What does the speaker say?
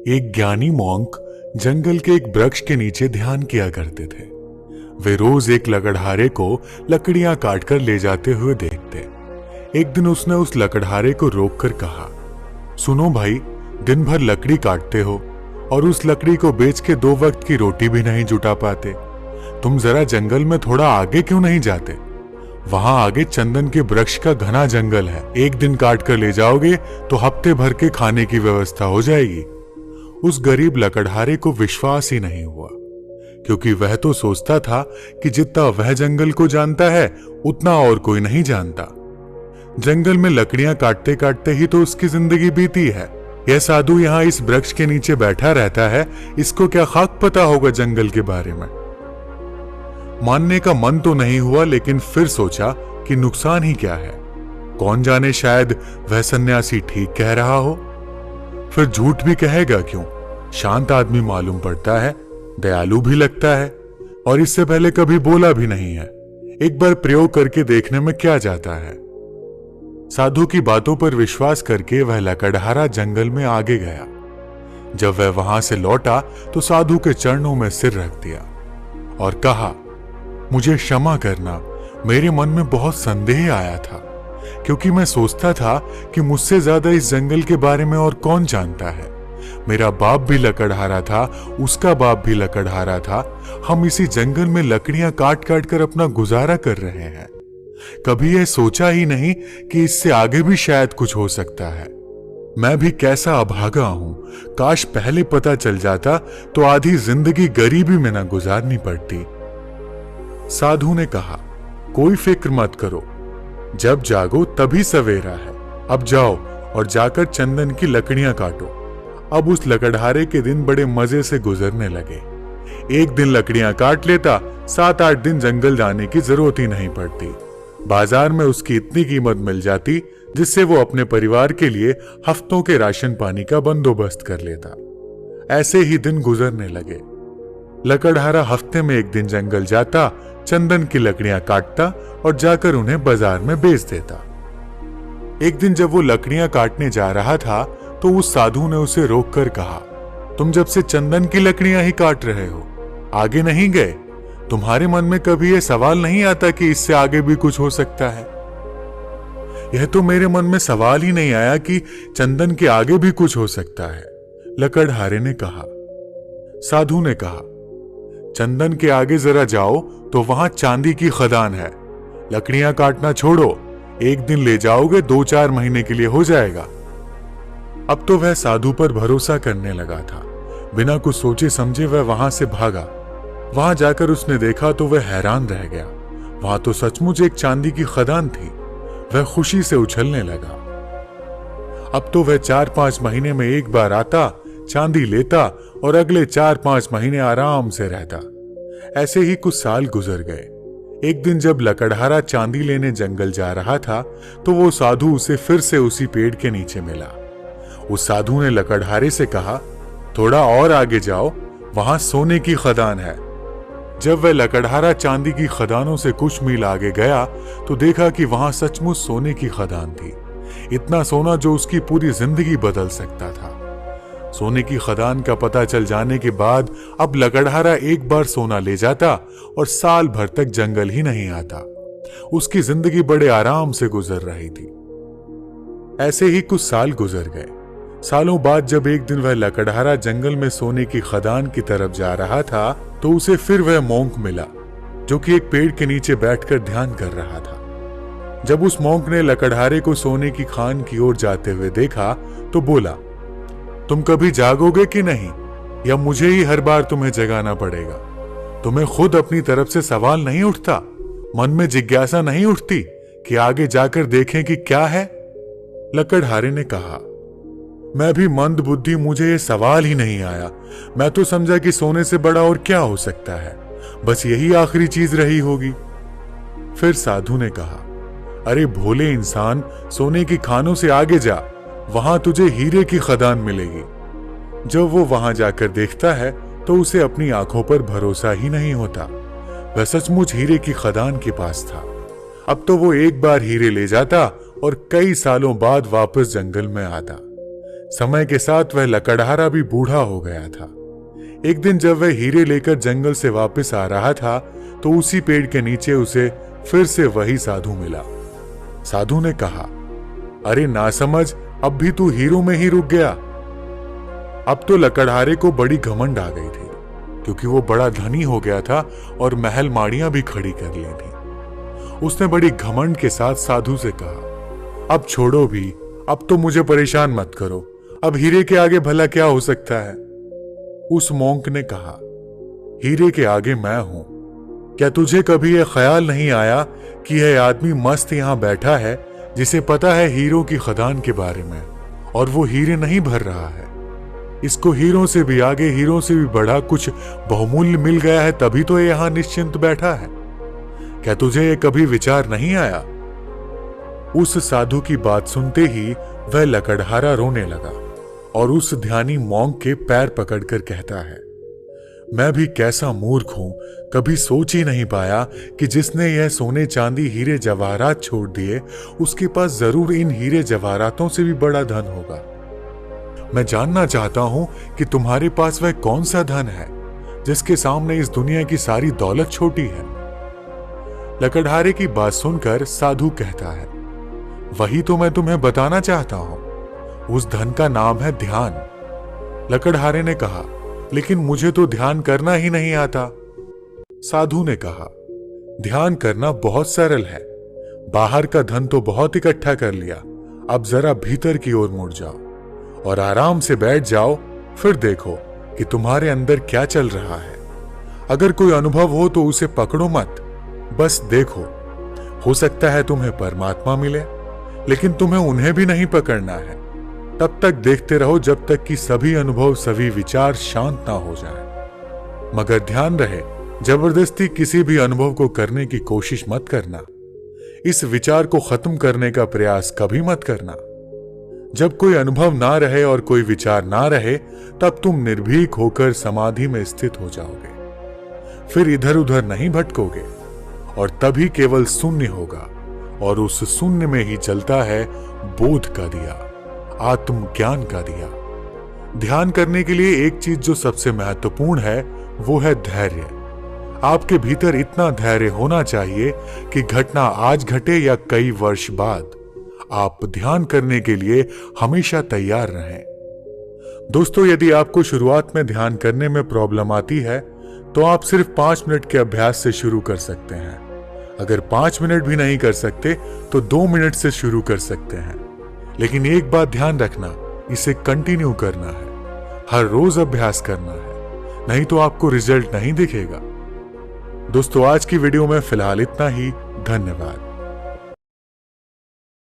एक ज्ञानी मॉन्क जंगल के एक वृक्ष के नीचे ध्यान किया करते थे। वे रोज एक लकड़हारे को लकड़ियां काटकर ले जाते हुए देखते। एक दिन उसने उस लकड़हारे को रोककर कहा, सुनो भाई, दिन भर लकड़ी काटते हो और उस लकड़ी को बेच के 2 वक्त की रोटी भी नहीं जुटा पाते। तुम जरा जंगल में थोड़ा आगे क्यों नहीं जाते? वहां आगे चंदन के वृक्ष का घना जंगल है। एक दिन काट कर ले जाओगे तो हफ्ते भर के खाने की व्यवस्था हो जाएगी। उस गरीब लकड़हारे को विश्वास ही नहीं हुआ, क्योंकि वह तो सोचता था कि जितना वह जंगल को जानता है उतना और कोई नहीं जानता। जंगल में लकड़ियां काटते काटते ही तो उसकी जिंदगी बीती है। यह साधु यहाँ इस वृक्ष के नीचे बैठा रहता है, इसको क्या खाक पता होगा जंगल के बारे में। मानने का मन तो नहीं हुआ, लेकिन फिर सोचा कि नुकसान ही क्या है। कौन जाने, शायद वह सन्यासी ठीक कह रहा हो। फिर झूठ भी कहेगा क्यों? शांत आदमी मालूम पड़ता है, दयालु भी लगता है और इससे पहले कभी बोला भी नहीं है। एक बार प्रयोग करके देखने में क्या जाता है। साधु की बातों पर विश्वास करके वह लकड़हारा जंगल में आगे गया। जब वह वहां से लौटा तो साधु के चरणों में सिर रख दिया और कहा, मुझे क्षमा करना, मेरे मन में बहुत संदेह आया था, क्योंकि मैं सोचता था कि मुझसे ज्यादा इस जंगल के बारे में और कौन जानता है। मेरा बाप भी लकड़हारा था, उसका बाप भी लकड़हारा था। हम इसी जंगल में लकड़ियां काट काट कर अपना गुजारा कर रहे हैं। कभी यह सोचा ही नहीं कि इससे आगे भी शायद कुछ हो सकता है। मैं भी कैसा अभागा हूं। काश पहले पता चल जाता तो आधी जिंदगी गरीबी में न गुजारनी पड़ती। साधु ने कहा, कोई फिक्र मत करो, जब जागो तभी सवेरा है। अब जाओ और जाकर चंदन की लकड़ियां काटो। अब उस लकड़हारे के दिन बड़े मजे से गुजरने लगे। एक दिन लकड़ियां काट लेता, 7-8 दिन जंगल जाने की जरूरत ही नहीं पड़ती। बाजार में उसकी इतनी कीमत मिल जाती जिससे वो अपने परिवार के लिए हफ्तों के राशन पानी का बंदोबस्त कर लेता। ऐसे ही दिन गुजरने लगे। लकड़हारा हफ्ते में एक दिन जंगल जाता, चंदन की लकड़ियां काटता और जाकर उन्हें बाजार में बेच देता। एक दिन जब वो लकड़ियां काटने जा रहा था तो उस साधु ने उसे रोककर कहा, तुम जब से चंदन की लकड़ियां ही काट रहे हो, आगे नहीं गए? तुम्हारे मन में कभी यह सवाल नहीं आता कि इससे आगे भी कुछ हो सकता है? यह तो मेरे मन में सवाल ही नहीं आया कि चंदन के आगे भी कुछ हो सकता है, लकड़हारे ने कहा। साधु ने कहा, चंदन के आगे जरा जाओ तो वहां चांदी की खदान है। लकड़ियां काटना छोड़ो, एक दिन ले जाओगे 2-4 महीने के लिए हो जाएगा। अब तो वह साधु पर भरोसा करने लगा था। बिना कुछ सोचे समझे वह वहां से भागा। वहां जाकर उसने देखा तो वह हैरान रह गया। वहां तो सचमुच एक चांदी की खदान थी। वह खुशी से उछलने लगा। अब तो वह 4-5 महीने में एक बार आता, चांदी लेता और अगले 4-5 महीने आराम से रहता। ऐसे ही कुछ साल गुजर गए। एक दिन जब लकड़हारा चांदी लेने जंगल जा रहा था तो वो साधु उसे फिर से उसी पेड़ के नीचे मिला। उस साधु ने लकड़हारे से कहा, थोड़ा और आगे जाओ, वहां सोने की खदान है। जब वह लकड़हारा चांदी की खदानों से कुछ मील आगे गया तो देखा कि वहां सचमुच सोने की खदान थी। इतना सोना जो उसकी पूरी जिंदगी बदल सकता था। सोने की खदान का पता चल जाने के बाद अब लकड़हारा एक बार सोना ले जाता और साल भर तक जंगल ही नहीं आता। उसकी जिंदगी बड़े आराम से गुजर रही थी। ऐसे ही कुछ साल गुजर गए। सालों बाद जब एक दिन वह लकड़हारा जंगल में सोने की खदान की तरफ जा रहा था तो उसे फिर वह मॉन्क मिला, जो कि एक पेड़ के नीचे बैठकर ध्यान कर रहा था। जब उस मॉन्क ने लकड़हारे को सोने की खान की ओर जाते हुए देखा तो बोला, तुम कभी जागोगे कि नहीं, या मुझे ही हर बार तुम्हें जगाना पड़ेगा? तुम्हें खुद अपनी तरफ से सवाल नहीं उठता? मन में जिज्ञासा नहीं उठती कि आगे जाकर देखें कि क्या है? लकड़हारे ने कहा, मैं भी मंद बुद्धि, मुझे ये सवाल ही नहीं आया। मैं तो समझा कि सोने से बड़ा और क्या हो सकता है, बस यही आखिरी चीज रही होगी। फिर साधु ने कहा, अरे भोले इंसान, सोने की खानों से आगे जा, वहां तुझे हीरे की खदान मिलेगी। जब वो वहां जाकर देखता है तो उसे अपनी आंखों पर भरोसा ही नहीं होता। वह सचमुच हीरे की खदान के पास था। अब तो वो एक बार हीरे ले जाता और कई सालों बाद वापस जंगल में आता। समय के साथ वह लकड़हारा भी बूढ़ा हो गया था। एक दिन जब वह हीरे लेकर जंगल से वापस आ रहा था तो उसी पेड़ के नीचे उसे फिर से वही साधु मिला। साधु ने कहा, अरे नासमझ, अब भी तू हीरो में ही रुक गया। अब तो लकड़हारे को बड़ी घमंड आ गई थी, क्योंकि वो बड़ा धनी हो गया था और महल माड़ियां भी खड़ी कर ली थी। उसने बड़ी घमंड के साथ साधु से कहा, अब छोड़ो भी, अब तो मुझे परेशान मत करो, अब हीरे के आगे भला क्या हो सकता है। उस मोंक ने कहा, हीरे के आगे मैं हूं। क्या तुझे कभी यह ख्याल नहीं आया कि यह आदमी मस्त यहां बैठा है, जिसे पता है हीरों की खदान के बारे में, और वो हीरे नहीं भर रहा है। इसको हीरों से भी आगे, हीरों से भी बड़ा कुछ बहुमूल्य मिल गया है, तभी तो ये यहां निश्चिंत बैठा है। क्या तुझे ये कभी विचार नहीं आया? उस साधु की बात सुनते ही वह लकड़हारा रोने लगा और उस ध्यानी मोंक के पैर पकड़कर कहता है, मैं भी कैसा मूर्ख हूं, कभी सोच ही नहीं पाया कि जिसने यह सोने चांदी हीरे जवाहरात छोड़ दिए, उसके पास जरूर इन हीरे जवाहरातों से भी बड़ा धन होगा। मैं जानना चाहता हूं कि तुम्हारे पास वह कौन सा धन है जिसके सामने इस दुनिया की सारी दौलत छोटी है। लकड़हारे की बात सुनकर साधु कहता है, वही तो मैं तुम्हें बताना चाहता हूं, उस धन का नाम है ध्यान। लकड़हारे ने कहा, लेकिन मुझे तो ध्यान करना ही नहीं आता। साधु ने कहा, ध्यान करना बहुत सरल है, बाहर का धन तो बहुत इकट्ठा कर लिया, अब जरा भीतर की ओर मुड़ जाओ और आराम से बैठ जाओ, फिर देखो कि तुम्हारे अंदर क्या चल रहा है। अगर कोई अनुभव हो तो उसे पकड़ो मत, बस देखो। हो सकता है तुम्हें परमात्मा मिले, लेकिन तुम्हें उन्हें भी नहीं पकड़ना है। तब तक देखते रहो जब तक कि सभी अनुभव, सभी विचार शांत ना हो जाएं। मगर ध्यान रहे, जबरदस्ती किसी भी अनुभव को करने की कोशिश मत करना। इस विचार को खत्म करने का प्रयास कभी मत करना। जब कोई अनुभव ना रहे और कोई विचार ना रहे, तब तुम निर्भीक होकर समाधि में स्थित हो जाओगे। फिर इधर उधर नहीं भटकोगे और तभी केवल शून्य होगा, और उस शून्य में ही चलता है बोध का दिया, आत्मज्ञान का दिया। ध्यान करने के लिए एक चीज जो सबसे महत्वपूर्ण है वो है धैर्य। आपके भीतर इतना धैर्य होना चाहिए कि घटना आज घटे या कई वर्ष बाद, आप ध्यान करने के लिए हमेशा तैयार रहें। दोस्तों, यदि आपको शुरुआत में ध्यान करने में प्रॉब्लम आती है तो आप सिर्फ 5 मिनट के अभ्यास से शुरू कर सकते हैं। अगर 5 मिनट भी नहीं कर सकते तो 2 मिनट से शुरू कर सकते हैं। लेकिन एक बात ध्यान रखना, इसे कंटिन्यू करना है, हर रोज अभ्यास करना है, नहीं तो आपको रिजल्ट नहीं दिखेगा। दोस्तों, आज की वीडियो में फिलहाल इतना ही। धन्यवाद।